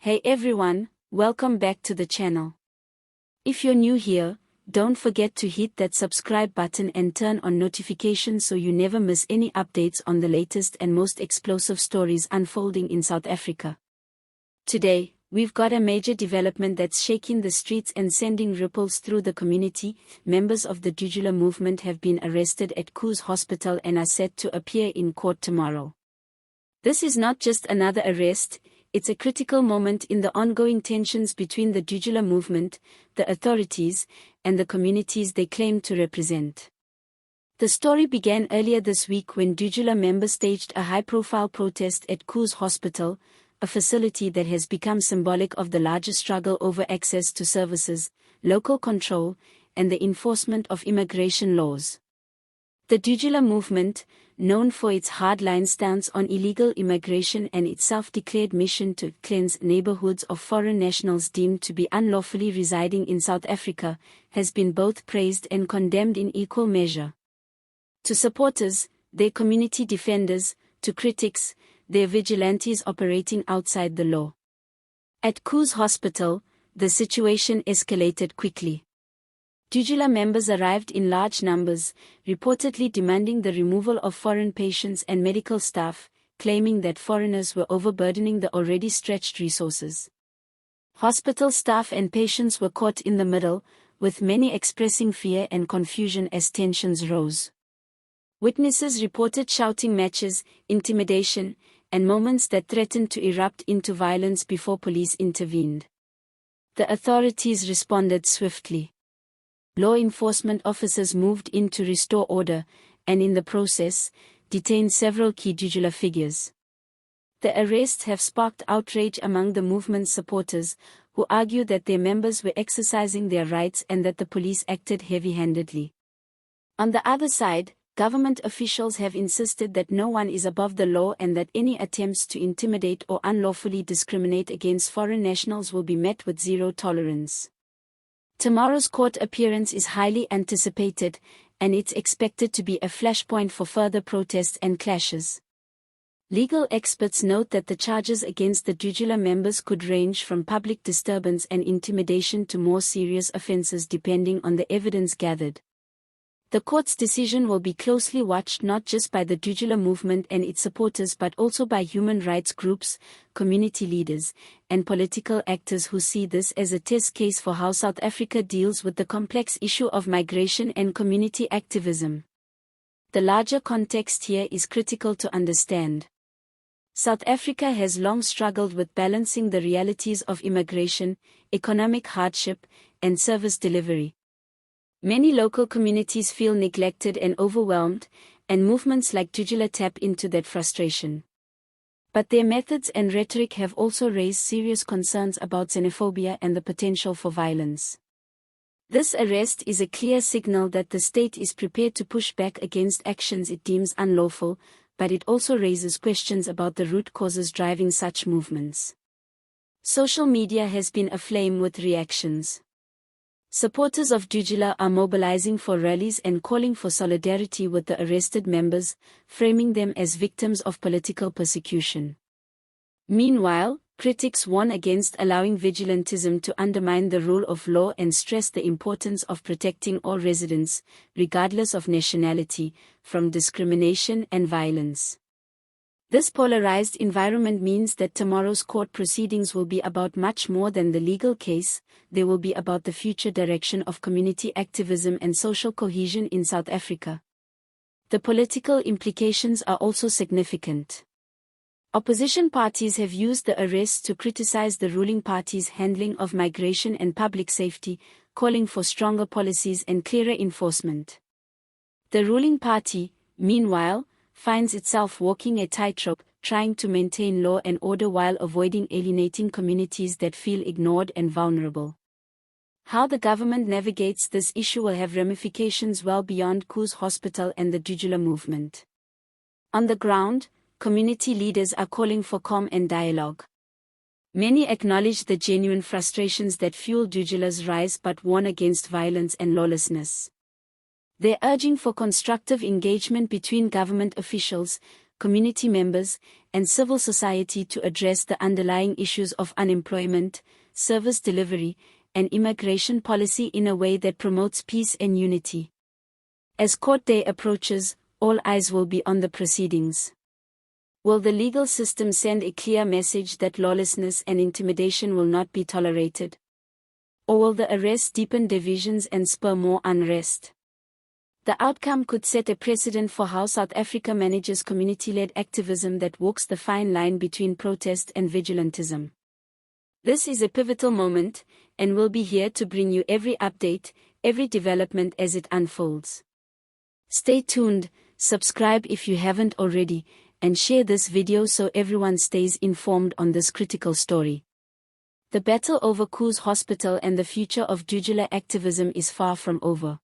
Hey everyone, welcome back to the channel. If you're new here, don't forget to hit that subscribe button and turn on notifications so you never miss any updates on the latest and most explosive stories unfolding in South Africa. Today, we've got a major development that's shaking the streets and sending ripples through the community. Members of the Dudula movement have been arrested at Kuz Hospital and are set to appear in court tomorrow. This is not just another arrest, it's a critical moment in the ongoing tensions between the Dudula movement, the authorities, and the communities they claim to represent. The story began earlier this week when Dudula members staged a high-profile protest at Kuz Hospital, a facility that has become symbolic of the larger struggle over access to services, local control, and the enforcement of immigration laws. The Dudula movement, known for its hardline stance on illegal immigration and its self-declared mission to cleanse neighborhoods of foreign nationals deemed to be unlawfully residing in South Africa, has been both praised and condemned in equal measure. To supporters, their community defenders; to critics, their vigilantes operating outside the law. At Kuz Hospital, the situation escalated quickly. Dudula members arrived in large numbers, reportedly demanding the removal of foreign patients and medical staff, claiming that foreigners were overburdening the already stretched resources. Hospital staff and patients were caught in the middle, with many expressing fear and confusion as tensions rose. Witnesses reported shouting matches, intimidation, and moments that threatened to erupt into violence before police intervened. The authorities responded swiftly. Law enforcement officers moved in to restore order, and in the process, detained several key Dudula figures. The arrests have sparked outrage among the movement's supporters, who argue that their members were exercising their rights and that the police acted heavy-handedly. On the other side, government officials have insisted that no one is above the law and that any attempts to intimidate or unlawfully discriminate against foreign nationals will be met with zero tolerance. Tomorrow's court appearance is highly anticipated, and it's expected to be a flashpoint for further protests and clashes. Legal experts note that the charges against the Dudula members could range from public disturbance and intimidation to more serious offences depending on the evidence gathered. The court's decision will be closely watched not just by the Dudula movement and its supporters but also by human rights groups, community leaders, and political actors who see this as a test case for how South Africa deals with the complex issue of migration and community activism. The larger context here is critical to understand. South Africa has long struggled with balancing the realities of immigration, economic hardship, and service delivery. Many local communities feel neglected and overwhelmed, and movements like Dudula tap into that frustration. But their methods and rhetoric have also raised serious concerns about xenophobia and the potential for violence. This arrest is a clear signal that the state is prepared to push back against actions it deems unlawful, but it also raises questions about the root causes driving such movements. Social media has been aflame with reactions. Supporters of Dudula are mobilizing for rallies and calling for solidarity with the arrested members, framing them as victims of political persecution. Meanwhile, critics warn against allowing vigilantism to undermine the rule of law and stress the importance of protecting all residents, regardless of nationality, from discrimination and violence. This polarized environment means that tomorrow's court proceedings will be about much more than the legal case. They will be about the future direction of community activism and social cohesion in South Africa. The political implications are also significant. Opposition parties have used the arrests to criticize the ruling party's handling of migration and public safety, calling for stronger policies and clearer enforcement. The ruling party, meanwhile, finds itself walking a tightrope, trying to maintain law and order while avoiding alienating communities that feel ignored and vulnerable. How the government navigates this issue will have ramifications well beyond Kuz Hospital and the Dudula movement. On the ground, community leaders are calling for calm and dialogue. Many acknowledge the genuine frustrations that fuel Dudula's rise but warn against violence and lawlessness. They're urging for constructive engagement between government officials, community members, and civil society to address the underlying issues of unemployment, service delivery, and immigration policy in a way that promotes peace and unity. As court day approaches, all eyes will be on the proceedings. Will the legal system send a clear message that lawlessness and intimidation will not be tolerated? Or will the arrest deepen divisions and spur more unrest? The outcome could set a precedent for how South Africa manages community-led activism that walks the fine line between protest and vigilantism. This is a pivotal moment, and we'll be here to bring you every update, every development as it unfolds. Stay tuned, subscribe if you haven't already, and share this video so everyone stays informed on this critical story. The battle over Kuz Hospital and the future of Dudula activism is far from over.